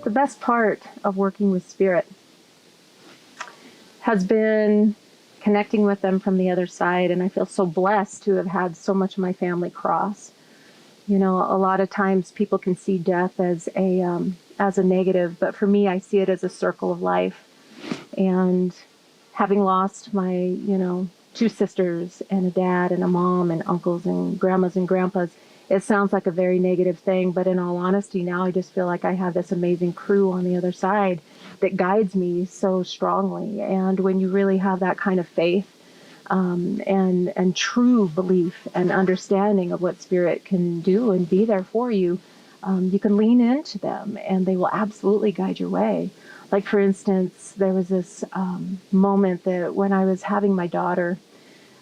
The best part of working with spirit has been connecting with them from the other side, and I feel so blessed to have had so much of my family cross. You know, a lot of times people can see death as a negative, but for me, I see it as a circle of life. And having lost my, two sisters and a dad and a mom and uncles and grandmas and grandpas, it sounds like a very negative thing, but in all honesty, now I just feel like I have this amazing crew on the other side that guides me so strongly. And when you really have that kind of faith, and true belief and understanding of what spirit can do and be there for you, you can lean into them and they will absolutely guide your way. Like, for instance, there was this moment that when I was having my daughter,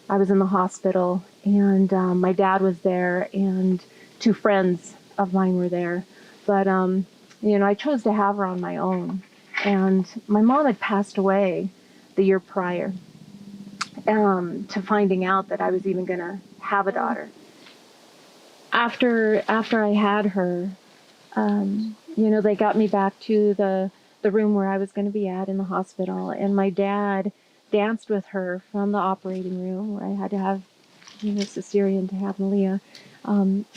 I was in the hospital, and my dad was there, and two friends of mine were there. But, I chose to have her on my own. And my mom had passed away the year prior to finding out that I was even going to have a daughter. After I had her, they got me back to the room where I was going to be at in the hospital, and my dad danced with her from the operating room where I had to have, cesarean to have Malia,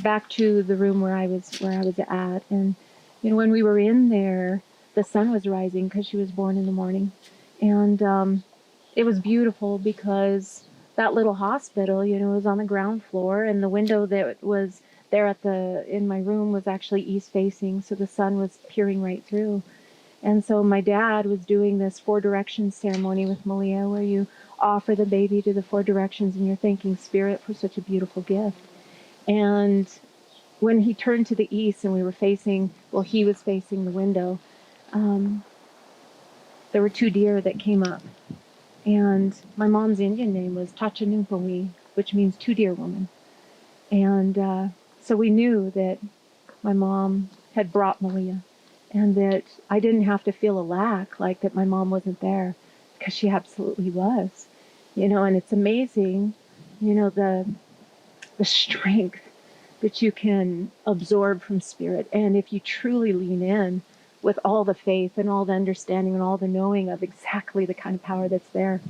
back to the room where I was at. And, when we were in there, the sun was rising because she was born in the morning. And it was beautiful because that little hospital, was on the ground floor, and the window that was there in my room was actually east facing, so the sun was peering right through. And so my dad was doing this 4 directions ceremony with Malia, where you offer the baby to the 4 directions and you're thanking spirit for such a beautiful gift. And when he turned to the east and he was facing the window, there were 2 deer that came up. And my mom's Indian name was Tachanupawi, which means 2 deer woman. And so we knew that my mom had brought Malia, and that I didn't have to feel a lack, like that my mom wasn't there, because she absolutely was. And it's amazing, the strength that you can absorb from spirit. And if you truly lean in with all the faith and all the understanding and all the knowing of exactly the kind of power that's there,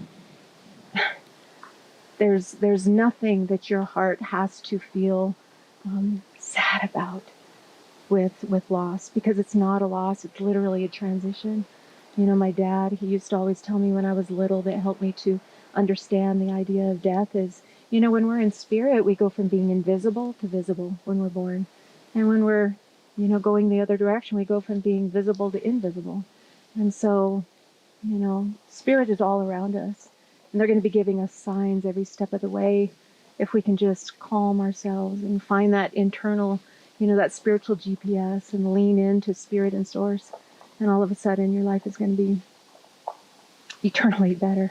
there's nothing that your heart has to feel sad about with loss, because it's not a loss, it's literally a transition. My dad, he used to always tell me when I was little, that helped me to understand the idea of death is, when we're in spirit, we go from being invisible to visible when we're born. And when we're, going the other direction, we go from being visible to invisible. And so, spirit is all around us. And they're going to be giving us signs every step of the way if we can just calm ourselves and find that internal, that spiritual GPS and lean into spirit and source. And all of a sudden, your life is going to be eternally better.